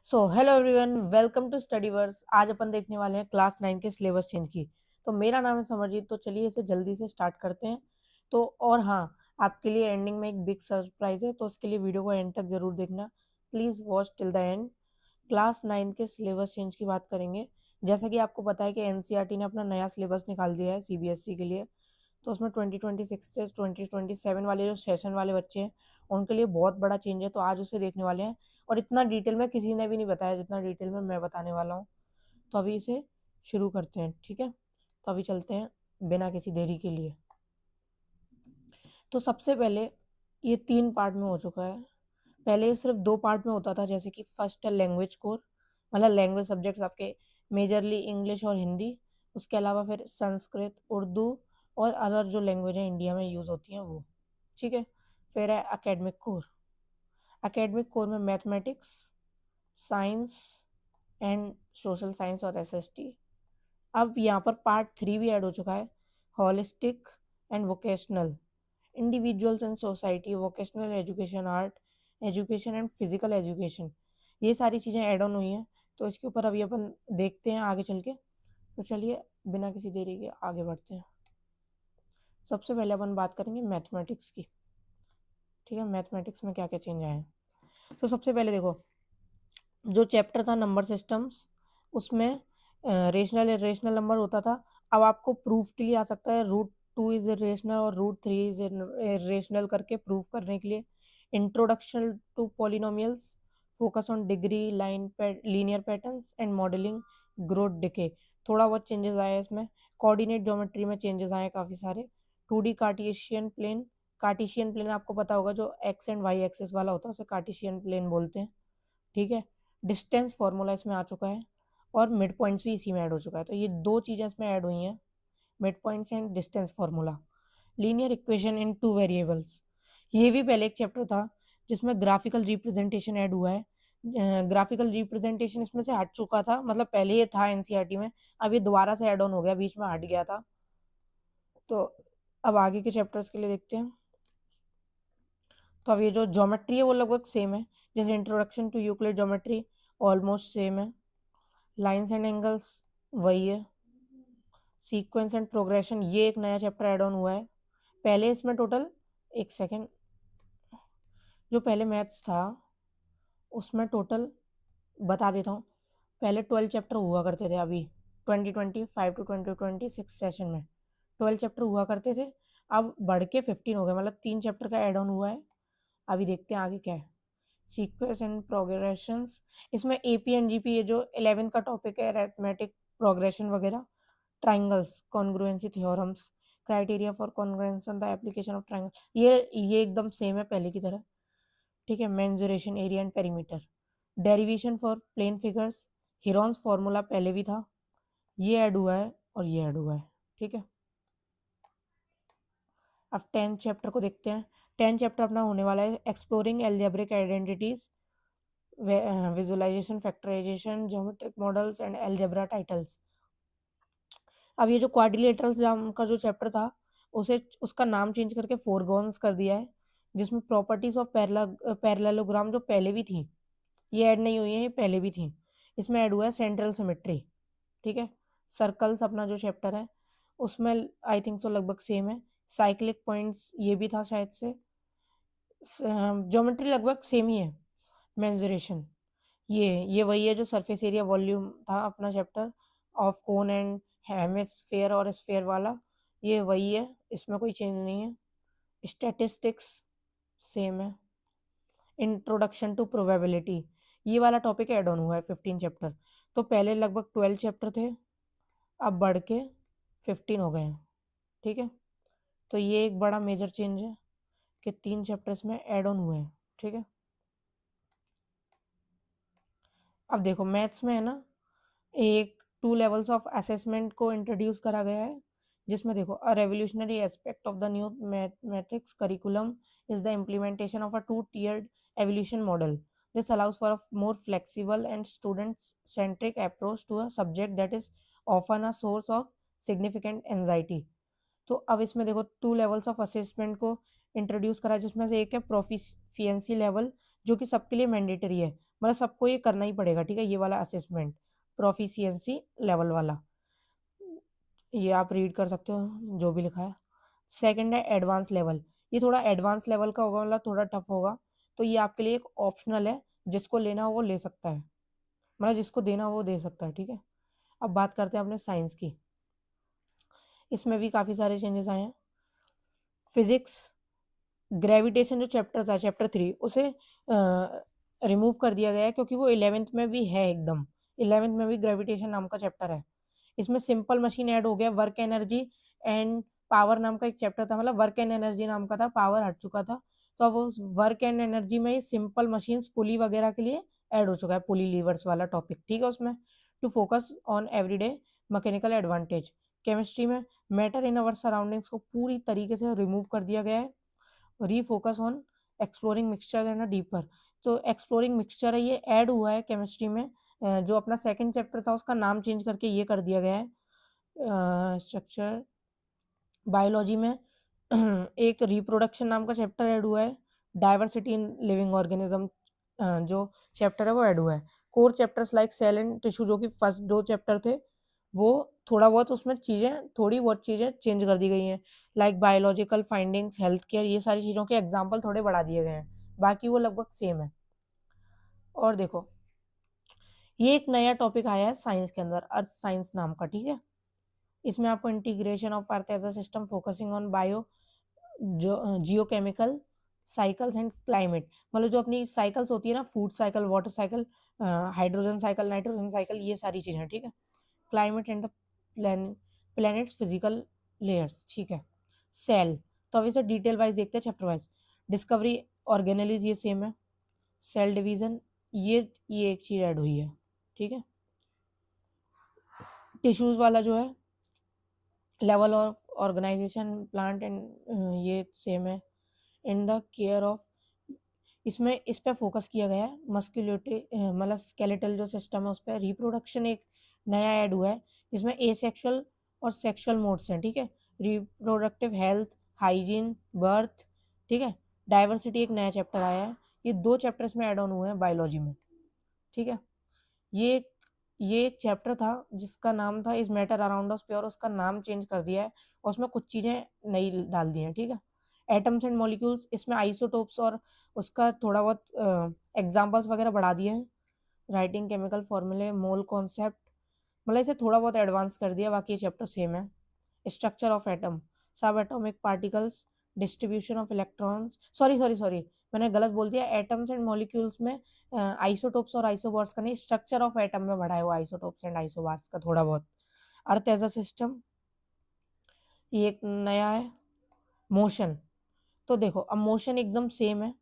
So hello everyone, welcome to Studyverse. आज अपन देखने वाले हैं क्लास 9 के सिलेबस चेंज की। तो मेरा नाम है समरजीत। तो चलिए इसे जल्दी से स्टार्ट करते हैं। तो और हाँ, आपके लिए एंडिंग में एक बिग सरप्राइज है, तो उसके लिए वीडियो को एंड तक जरूर देखना। Please watch till the end. Class 9 के सिलेबस चेंज की बात करेंगे। जैसा कि आपको पता है कि एनसीईआरटी ने अपना नया सिलेबस निकाल दिया है सीबीएसई के लिए। तो उसमें 2026 से 2027 वाले जो सेशन वाले बच्चे हैं उनके लिए बहुत बड़ा चेंज है। तो आज उसे देखने वाले हैं, और इतना डिटेल में किसी ने भी नहीं बताया जितना डिटेल में मैं बताने वाला हूँ। तो अभी इसे शुरू करते हैं, ठीक है। तो अभी चलते हैं बिना किसी देरी के लिए। तो सबसे पहले ये 3 पार्ट में हो चुका है। पहले ये सिर्फ 2 पार्ट में होता था, जैसे कि फर्स्ट है लैंग्वेज कोर, मतलब लैंग्वेज सब्जेक्ट्स आपके मेजरली इंग्लिश और हिंदी। उसके अलावा फिर संस्कृत, उर्दू और अदर जो लैंग्वेज है इंडिया में यूज़ होती हैं वो, ठीक है। फिर है एकेडमिक कोर। एकेडमिक कोर में mathematics, science and social science और एसएसटी। अब यहाँ पर पार्ट 3 भी ऐड हो चुका है, holistic and vocational, individuals and society, vocational education, art education and physical education. ये सारी चीज़ें ऐड ऑन हुई हैं। तो इसके ऊपर अभी अपन देखते हैं आगे चल के। तो चलिए बिना किसी देरी के आगे बढ़ते हैं। सबसे पहले अपन बात करेंगे मैथमेटिक्स की, ठीक है। मैथमेटिक्स में क्या क्या चेंज आए हैं। तो सबसे पहले देखो, जो चैप्टर था नंबर सिस्टम्स, उसमें रेशनल इरेशनल नंबर होता था। अब आपको प्रूफ के लिए आ सकता है √2 इज इरेशनल और √3 इज इरेशनल करके प्रूफ करने के लिए। Introduction to polynomials, focus on degree line linear patterns and modelling growth decay. थोड़ा बहुत चेंजेस आए इसमें। कोऑर्डिनेट ज्योमेट्री में चेंजेस आए काफ़ी सारे। 2D Cartesian plane, Cartesian plane आपको पता होगा जो एक्स एंड वाई एक्सिस वाला होता है उसे कार्टेशियन प्लेन बोलते हैं, ठीक है। डिस्टेंस फार्मूला इसमें आ चुका है, और मिड पॉइंट्स भी इसी में ऐड हो चुका है। तो ये 2 चीज़ें इसमें ऐड हुई हैं, mid points and distance formula. Linear equation in 2 variables, ये भी पहले एक चैप्टर था जिसमें ग्राफिकल रिप्रेजेंटेशन ऐड हुआ है। ग्राफिकल रिप्रेजेंटेशन इसमें से हट चुका था, मतलब पहले ये था एनसीईआरटी में, अब ये दोबारा से ऐड ऑन हो गया, बीच में हट गया था। तो अब आगे के चैप्टर्स के लिए देखते हैं। तो अब ये जो ज्योमेट्री है वो लगभग सेम है, जैसे introduction to Euclid geometry almost same है। लाइन्स एंड एंगल्स वही है। सीक्वेंस एंड प्रोग्रेशन, ये एक नया चैप्टर ऐड ऑन हुआ है। पहले इसमें टोटल, एक सेकेंड, जो पहले मैथ्स था उसमें टोटल बता देता हूँ। पहले 12 चैप्टर हुआ करते थे, अभी 2025 टू 2026 सेशन में 12 चैप्टर हुआ करते थे। अब बढ़ के 15 हो गए, मतलब 3 चैप्टर का ऐड ऑन हुआ है। अभी देखते हैं आगे क्या है। सीक्वेंस एंड प्रोग्रेशंस, इसमें एपी एंड जीपी, ये जो 11 का टॉपिक है, अरिथमेटिक प्रोग्रेशन वगैरह। Triangles, congruency theorems, criteria for congruence, the application of triangle, ये एकदम सेम है पहले की तरह, ठीक है। Mensuration, area and perimeter, derivation for plane figures, Heron's formula पहले भी था, ये ऐड हुआ है और ये ऐड हुआ है, ठीक है। अब 10th चैप्टर को देखते हैं। 10th चैप्टर अपना होने वाला है exploring algebraic identities, visualisation, factorisation, geometric models and algebra titles. अब ये जो क्वाड्रिलेटरल का जो चैप्टर था, उसे उसका नाम चेंज करके फोरगॉन्स कर दिया है, जिसमें प्रॉपर्टीज ऑफ पैरेललोग्राम जो पहले भी थी, ये ऐड नहीं हुई है, ये पहले भी थी। इसमें ऐड हुआ है सेंट्रल सिमेट्री, ठीक है। सर्कल्स अपना जो चैप्टर है उसमें आई थिंक सो लगभग सेम है। साइक्लिक पॉइंट्स ये भी था शायद से। ज्योमेट्री लगभग सेम ही है। मेंसुरेशन, ये वही है जो सरफेस एरिया वॉल्यूम था अपना chapter, of cone and hemisphere और स्फेयर वाला, ये वही है, इसमें कोई चेंज नहीं है। स्टैटिस्टिक्स सेम है। इंट्रोडक्शन टू प्रोबेबिलिटी, ये वाला टॉपिक ऐड ऑन हुआ है 15 चैप्टर। तो पहले लगभग 12 चैप्टर थे, अब बढ़ के 15 हो गए हैं, ठीक है। तो ये एक बड़ा मेजर चेंज है कि 3 चैप्टर्स में ऐड ऑन हुए हैं, ठीक है। अब देखो मैथ्स में है ना, एक 2 लेवल्स ऑफ असेसमेंट को इंट्रोड्यूस करा गया है, जिसमें देखो a revolutionary aspect of the new mathematics curriculum is the implementation of a 2-tiered evolution model. This allows for a more flexible and student-centric approach to a subject that is often a source of significant anxiety. तो अब इसमें देखो 2 levels of assessment को introduce करा है, जिसमें से एक है प्रोफिशिएंसी लेवल, जो कि सबके लिए मैंडेटरी है। मतलब सबको ये करना ही पड़ेगा, ठीक है, ये वाला असेसमेंट प्रोफिशिएंसी लेवल वाला, ये आप रीड कर सकते हो जो भी लिखा है। सेकंड है एडवांस लेवल, ये थोड़ा एडवांस लेवल का होगा, मतलब थोड़ा टफ होगा, तो ये आपके लिए एक ऑप्शनल है, जिसको लेना हो वो ले सकता है, मतलब जिसको देना हो वो दे सकता है, ठीक है। अब बात करते हैं अपने साइंस की, इसमें भी काफ़ी सारे चेंजेस आए हैं। फिजिक्स ग्रेविटेशन जो चैप्टर था चैप्टर 3 उसे रिमूव कर दिया गया है, क्योंकि वो 11th में भी है, एकदम 11th में भी ग्रेविटेशन नाम का चैप्टर है। इसमें सिंपल मशीन ऐड हो गया, वर्क एनर्जी एंड पावर नाम का एक चैप्टर था, मतलब वर्क एंड एनर्जी नाम का था, पावर हट चुका था, तो अब उस वर्क एंड एनर्जी में ही सिंपल मशीन्स पुली वगैरह के लिए ऐड हो चुका है, पुली लीवर्स वाला टॉपिक, ठीक है। उसमें to focus on everyday mechanical advantage. Chemistry में मैटर इन अवर सराउंडिंग्स को पूरी तरीके से रिमूव कर दिया गया है, refocus on exploring mixture and deeper. तो एक्सप्लोरिंग मिक्सचर है, ये ऐड हुआ है केमिस्ट्री में, जो अपना सेकंड चैप्टर था उसका नाम चेंज करके ये कर दिया गया है स्ट्रक्चर। बायोलॉजी में एक रिप्रोडक्शन नाम का चैप्टर ऐड हुआ है, डाइवर्सिटी इन लिविंग ऑर्गेनिज्म जो चैप्टर है वो ऐड हुआ है। Core chapters like cell and tissue, जो कि फर्स्ट 2 चैप्टर थे, वो थोड़ा बहुत उसमें चीज़ें, थोड़ी बहुत चीज़ें चेंज कर दी गई हैं, like biological findings, health care, ये सारी चीज़ों के एग्जाम्पल थोड़े बढ़ा दिए गए हैं, बाकी वो लगभग सेम है। और देखो, ये एक नया टॉपिक आया है साइंस के अंदर, अर्थ साइंस नाम का, ठीक है। इसमें आपको integration of Earth as a system focusing on bio जो जियोकेमिकल साइकिल्स एंड क्लाइमेट, मतलब जो अपनी साइकिल्स होती है ना, food cycle, water cycle, hydrogen cycle, nitrogen cycle, ये सारी चीज़ें, ठीक है। Climate and the planet's physical layers, ठीक है। सेल, तो अभी से डिटेल वाइज देखते हैं, चैप्टर वाइज। डिस्कवरी ऑर्गेनेलिज, ये सेम है। सेल डिवीजन, ये एक चीज़ ऐड हुई है, ठीक है। टिश्यूज वाला जो है, level of organisation plant and, ये सेम है। इन द केयर ऑफ, इसमें इस पे फोकस किया गया है, मस्कुलेटरी मतलब स्केलेटल जो सिस्टम है उस पर। रिप्रोडक्शन एक नया ऐड हुआ है, जिसमें एसेक्सुअल और सेक्सुअल मोड्स हैं, ठीक है। रिप्रोडक्टिव हेल्थ, हाइजीन, बर्थ, ठीक है। डाइवर्सिटी एक नया चैप्टर आया है, ये 2 चैप्टर्स में ऐड ऑन हुए हैं बायोलॉजी में, ठीक है। ये एक ये एक चैप्टर था जिसका नाम था इज मैटर अराउंड अस पे, और उसका नाम चेंज कर दिया है, और उसमें कुछ चीज़ें नई डाल दी हैं, ठीक है। एटम्स एंड मॉलिक्यूल्स, इसमें आइसोटोप्स और उसका थोड़ा बहुत एग्जांपल्स वगैरह बढ़ा दिए हैं। राइटिंग केमिकल फॉर्मूले, मोल कॉन्सेप्ट, मतलब इसे थोड़ा बहुत एडवांस कर दिया, बाकी चैप्टर सेम है। स्ट्रक्चर ऑफ एटम, सब atomic particles, distribution of electrons, sorry sorry sorry, मैंने गलत बोल दिया, एटम्स एंड मॉलिक्यूल्स में आइसोटोप्स और आइसोबार्स का नहीं, स्ट्रक्चर ऑफ एटम में बढ़ाया हुआ आइसोटोप्स एंड आइसोबार्स का थोड़ा बहुत। अर्थ एज अ सिस्टम, ये एक नया है। मोशन, तो देखो अब मोशन एकदम सेम है,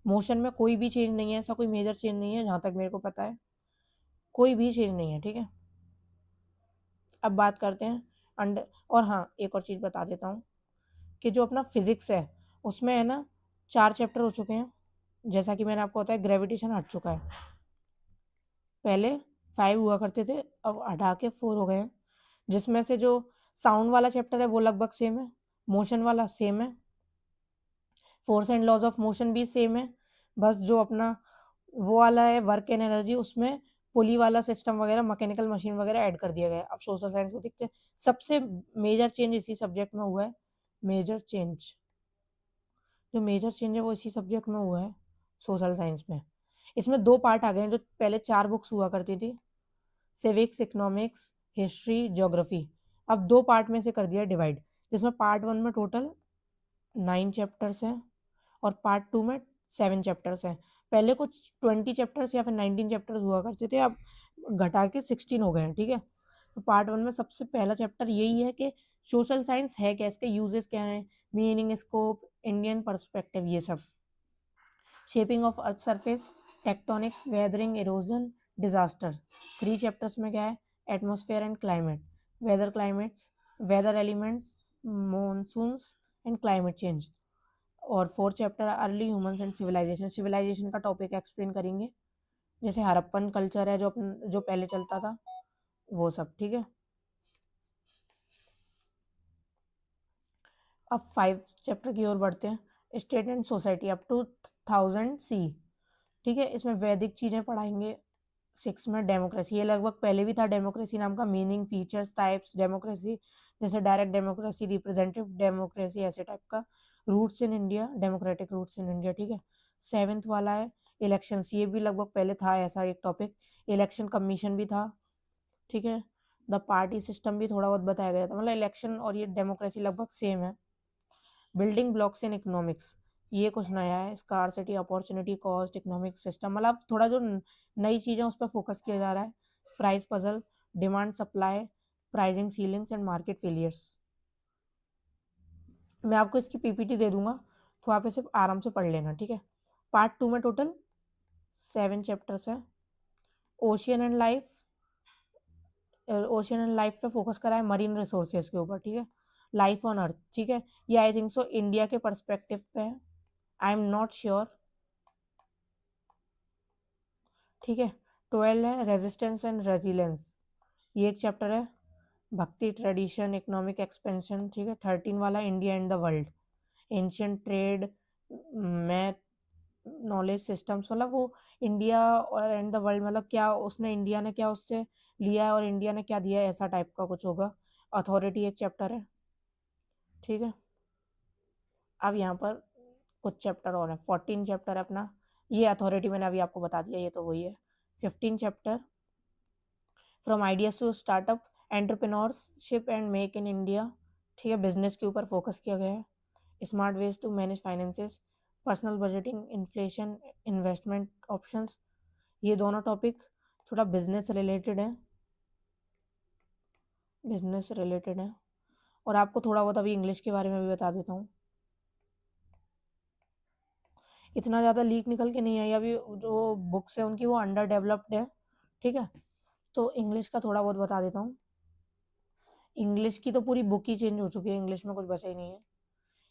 मोशन में कोई भी चेंज नहीं है, ऐसा कोई मेजर चेंज नहीं है, जहाँ तक मेरे को पता है कोई भी चेंज नहीं है, ठीक है। अब बात करते हैं अंडर, और हाँ एक और चीज़ बता देता हूँ कि जो अपना फिजिक्स है उसमें है ना 4 चैप्टर हो चुके हैं, जैसा कि मैंने आपको बताया ग्रेविटेशन हट चुका है, पहले 5 हुआ करते थे, अब हटा के 4 हो गए हैं, जिसमें से जो साउंड वाला चैप्टर है वो लगभग सेम है, मोशन वाला सेम है, force and laws of motion भी सेम है, बस जो अपना वो वाला है वर्क एंड एनर्जी, उसमें पुली वाला सिस्टम वगैरह, मैकेनिकल मशीन वगैरह ऐड कर दिया गया है। अब सोशल साइंस को देखते हैं, सबसे मेजर चेंज इसी सब्जेक्ट में हुआ है, मेजर चेंज, जो मेजर चेंज है वो इसी सब्जेक्ट में हुआ है, सोशल साइंस में। इसमें 2 पार्ट आ गए हैं, जो पहले 4 बुक्स हुआ करती थी, सिविक्स, इकोनॉमिक्स, हिस्ट्री, ज्योग्राफी, अब 2 पार्ट में से कर दिया डिवाइड, जिसमें पार्ट 1 में टोटल 9 चैप्टर्स हैं, और पार्ट 2 में 7 चैप्टर्स हैं। पहले कुछ 20 चैप्टर्स या फिर 19 चैप्टर्स हुआ करते थे, अब घटा के 16 हो गए हैं, ठीक है। तो पार्ट 1 में सबसे पहला चैप्टर यही है कि सोशल साइंस है क्या, इसके यूजेस क्या हैं, मीनिंग, स्कोप, इंडियन पर्सपेक्टिव, ये सब। Shaping of Earth surface, tectonics, weathering, erosion, disaster. 3 chapters में क्या है, atmosphere and climate, weather climates, weather elements, monsoons and climate change. और 4 chapter early humans and civilisation, civilisation का topic explain करेंगे, जैसे Harappan culture है जो पहले चलता था, वो सब, ठीक है। अब 5 चैप्टर की ओर बढ़ते हैं, state and society up to 1000 C, ठीक है, इसमें वैदिक चीज़ें पढ़ाएंगे। 6 में डेमोक्रेसी, ये लगभग पहले भी था डेमोक्रेसी नाम का, मीनिंग, फीचर्स, टाइप्स डेमोक्रेसी, जैसे डायरेक्ट डेमोक्रेसी, रिप्रेजेंटेटिव डेमोक्रेसी, ऐसे टाइप का। Roots in India, democratic roots in India, ठीक है। 7th वाला है इलेक्शंस, ये भी लगभग पहले था ऐसा एक टॉपिक, इलेक्शन कमीशन भी था, ठीक है। द पार्टी सिस्टम भी थोड़ा बहुत बताया गया था, मतलब इलेक्शन और ये डेमोक्रेसी लगभग सेम है। बिल्डिंग ब्लॉक्स इन इकोनॉमिक्स, ये कुछ नया है, scarcity, opportunity cost, economic system, मतलब थोड़ा जो नई चीज़ें उस पर फोकस किया जा रहा है। Price puzzle, demand supply, pricing ceilings and market failures. मैं आपको इसकी पीपीटी दे दूंगा, तो आप इसे आराम से पढ़ लेना, ठीक है। पार्ट 2 में टोटल 7 चैप्टर्स हैं। Ocean and life, ocean and life पे फोकस करा है, मरीन रिसोर्सेज के ऊपर, ठीक है। लाइफ ऑन अर्थ, ठीक है, ये आई थिंक सो इंडिया के परस्पेक्टिव पे है, आई एम नॉट श्योर, ठीक है। 12 है रेजिस्टेंस एंड रेजिलेंस, ये एक चैप्टर है। भक्ति, ट्रेडिशन, इकोनॉमिक एक्सपेंशन, ठीक है। 13 वाला India and the world, ancient trade, math, knowledge systems, मतलब वो इंडिया और एंड द वर्ल्ड, मतलब क्या उसने, इंडिया ने क्या उससे लिया है और इंडिया ने क्या दिया है, ऐसा टाइप का कुछ होगा। अथॉरिटी एक चैप्टर है, ठीक है। अब यहाँ पर कुछ चैप्टर और है, 14 चैप्टर है अपना, ये अथॉरिटी मैंने अभी आपको बता दिया, ये तो वही है। 15 chapter, from ideas to startup, entrepreneurship and make in India, ठीक है, बिजनेस के ऊपर फोकस किया गया है। Smart ways to manage finances, personal budgeting, inflation, investment options, ये दोनों टॉपिक थोड़ा बिजनेस रिलेटेड है, बिजनेस रिलेटेड है। और आपको थोड़ा बहुत अभी इंग्लिश के बारे में भी बता देता हूँ, इतना ज़्यादा लीक निकल के नहीं आई अभी, जो बुक्स है उनकी वो अंडर डेवलप्ड है, ठीक है। तो इंग्लिश का थोड़ा बहुत बता देता हूँ। इंग्लिश की तो पूरी बुक ही चेंज हो चुकी है, इंग्लिश में कुछ बचा ही नहीं है।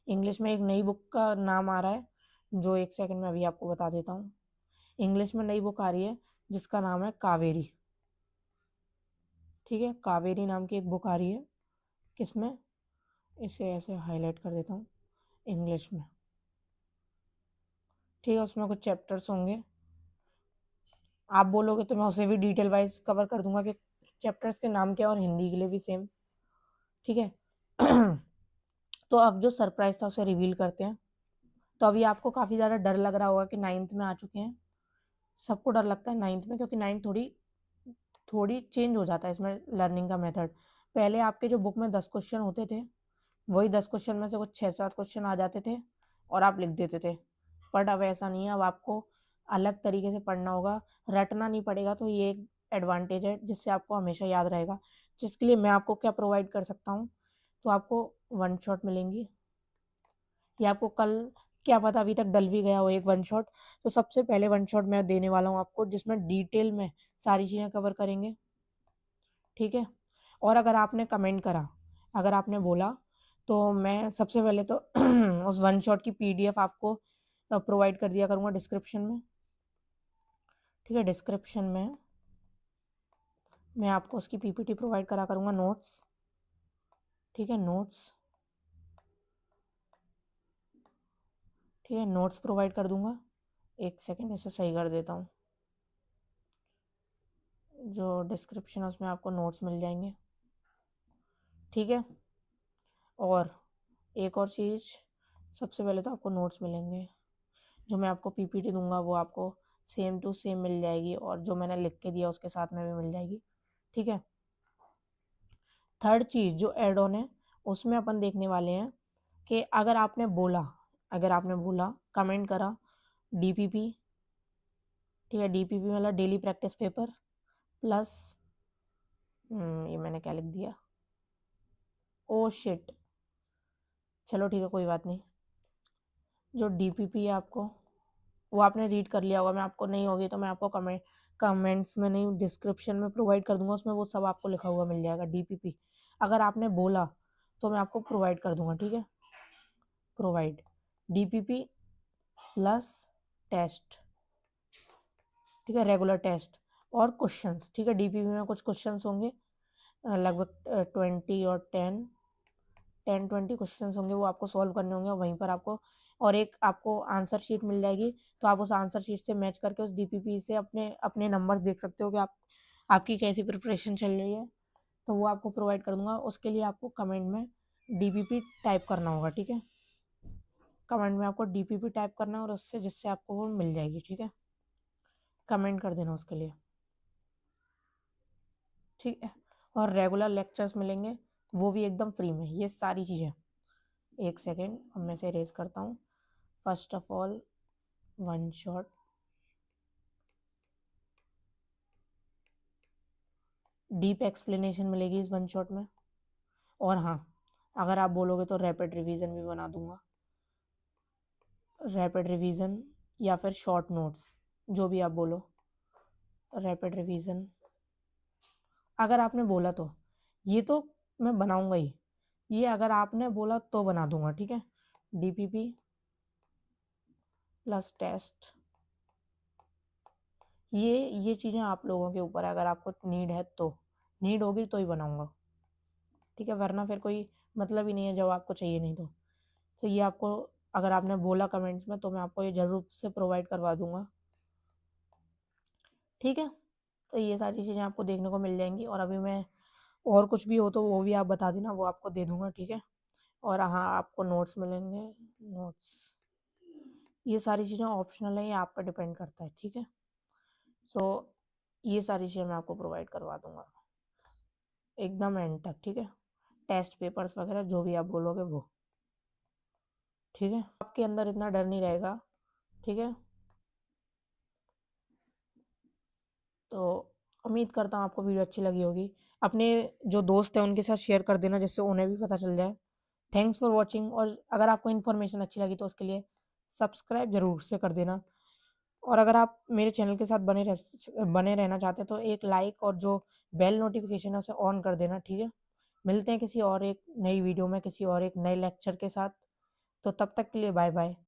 इंग्लिश में एक नई बुक का नाम आ रहा है, जो एक सेकंड में अभी आपको बता देता हूँ। इंग्लिश में नई बुक आ रही है जिसका नाम है कावेरी, ठीक है, कावेरी नाम की एक बुक आ रही है। किसमें, इसे ऐसे हाईलाइट कर देता हूँ, इंग्लिश में, ठीक है। उसमें कुछ चैप्टर्स होंगे, आप बोलोगे तो मैं उसे भी डिटेल वाइज कवर कर दूंगा कि चैप्टर्स के नाम क्या है, और हिंदी के लिए भी सेम, ठीक है। तो अब जो सरप्राइज था उसे रिवील करते हैं। तो अभी आपको काफ़ी ज़्यादा डर लग रहा होगा कि 9th में आ चुके हैं, सबको डर लगता है 9th में, क्योंकि 9th थोड़ी थोड़ी चेंज हो जाता है इसमें लर्निंग का मेथड। पहले आपके जो बुक में 10 क्वेश्चन होते थे, वही 10 क्वेश्चन में से कुछ 6-7 क्वेश्चन आ जाते थे और आप लिख देते थे, बट अब ऐसा नहीं है, अब आपको अलग तरीके से पढ़ना होगा, रटना नहीं पड़ेगा। तो ये एक एडवांटेज है जिससे आपको हमेशा याद रहेगा, जिसके लिए मैं आपको क्या प्रोवाइड कर सकता हूँ, तो आपको वन शॉट मिलेंगी, ये आपको कल, क्या पता अभी तक डल भी गया हो एक वन शॉट। तो सबसे पहले वन शॉट मैं देने वाला हूँ आपको, जिसमें डिटेल में सारी चीज़ें कवर करेंगे, ठीक है। और अगर आपने कमेंट करा, अगर आपने बोला, तो मैं सबसे पहले तो उस वन शॉट की पीडीएफ आपको प्रोवाइड कर दिया करूँगा डिस्क्रिप्शन में, ठीक है। डिस्क्रिप्शन में मैं आपको उसकी पीपीटी प्रोवाइड करा करूँगा, नोट्स, ठीक है, नोट्स, ठीक है, नोट्स प्रोवाइड कर दूंगा। एक सेकेंड इसे सही कर देता हूँ, जो डिस्क्रिप्शन है उसमें आपको नोट्स मिल जाएंगे, ठीक है। और एक और चीज़, सबसे पहले तो आपको नोट्स मिलेंगे, जो मैं आपको पीपीटी दूंगा वो आपको सेम टू सेम मिल जाएगी, और जो मैंने लिख के दिया उसके साथ में भी मिल जाएगी, ठीक है। थर्ड चीज़ जो एड ऑन है, उसमें अपन देखने वाले हैं कि अगर आपने बोला कमेंट करा डीपीपी, ठीक है, डीपीपी मतलब डेली प्रैक्टिस पेपर प्लस, ये मैंने क्या लिख दिया, ओ शिट, चलो ठीक है कोई बात नहीं। जो डीपीपी है आपको, वो आपने रीड कर लिया होगा, मैं आपको नहीं होगी तो मैं आपको कमेंट्स में नहीं, डिस्क्रिप्शन में प्रोवाइड कर दूंगा, उसमें वो सब आपको लिखा हुआ मिल जाएगा डीपीपी। अगर आपने बोला तो मैं आपको प्रोवाइड कर दूंगा, ठीक है। प्रोवाइड डीपीपी प्लस टेस्ट, ठीक है, रेगुलर टेस्ट और क्वेश्चंस, ठीक है। डीपीपी में कुछ क्वेश्चंस होंगे, लगभग 20 और 10-20 क्वेश्चंस होंगे, वो आपको सॉल्व करने होंगे, और वहीं पर आपको और एक आपको आंसर शीट मिल जाएगी। तो आप उस आंसर शीट से मैच करके उस डीपीपी से अपने अपने नंबर्स देख सकते हो कि आपकी कैसी प्रिपरेशन चल रही है। तो वो आपको प्रोवाइड कर दूंगा। उसके लिए आपको कमेंट में डीपीपी टाइप करना होगा, ठीक है। कमेंट में आपको डीपीपी टाइप करना है और उससे जिससे आपको वो मिल जाएगी, ठीक है। कमेंट कर देना उसके लिए, ठीक है। और रेगुलर लेक्चर्स मिलेंगे, वो भी एकदम फ्री में। ये सारी चीज़ें, एक सेकेंड अब मैं से इरेज करता हूँ। First of all one shot, deep explanation मिलेगी इस वन शॉट में। और हाँ, अगर आप बोलोगे तो रैपिड रिवीजन भी बना दूंगा। रैपिड रिवीजन या फिर शॉर्ट नोट्स, जो भी आप बोलो। रैपिड रिवीजन अगर आपने बोला तो ये तो मैं बनाऊंगा ही। ये अगर आपने बोला तो बना दूंगा, ठीक है। डीपीपी प्लस टेस्ट, ये चीज़ें आप लोगों के ऊपर है। अगर आपको नीड है तो, नीड होगी तो ही बनाऊंगा, ठीक है। वरना फिर कोई मतलब ही नहीं है जब आपको चाहिए नहीं तो ये आपको, अगर आपने बोला कमेंट्स में तो मैं आपको ये ज़रूर से प्रोवाइड करवा दूंगा, ठीक है। तो ये सारी चीज़ें आपको देखने को मिल जाएंगी। और अभी मैं और कुछ भी हो तो वो भी आप बता देना, वो आपको दे दूंगा, ठीक है। और हाँ, आपको नोट्स मिलेंगे। नोट्स, ये सारी चीज़ें ऑप्शनल है, ये आप पर डिपेंड करता है, ठीक है। सो ये सारी चीज़ें मैं आपको प्रोवाइड करवा दूंगा एकदम एंड तक, ठीक है। टेस्ट पेपर्स वगैरह जो भी आप बोलोगे वो, ठीक है। आपके अंदर इतना डर नहीं रहेगा, ठीक है। तो उम्मीद करता हूँ आपको वीडियो अच्छी लगी होगी। अपने जो दोस्त हैं उनके साथ शेयर कर देना, जिससे उन्हें भी पता चल जाए। Thanks for watching. और अगर आपको इन्फॉर्मेशन अच्छी लगी तो उसके लिए सब्सक्राइब ज़रूर से कर देना। और अगर आप मेरे चैनल के साथ बने रहना चाहते हैं तो एक लाइक और जो बेल नोटिफिकेशन है उसे ऑन कर देना, ठीक है। मिलते हैं किसी और एक नई वीडियो में, किसी और एक नए लेक्चर के साथ। तो तब तक के लिए बाय बाय।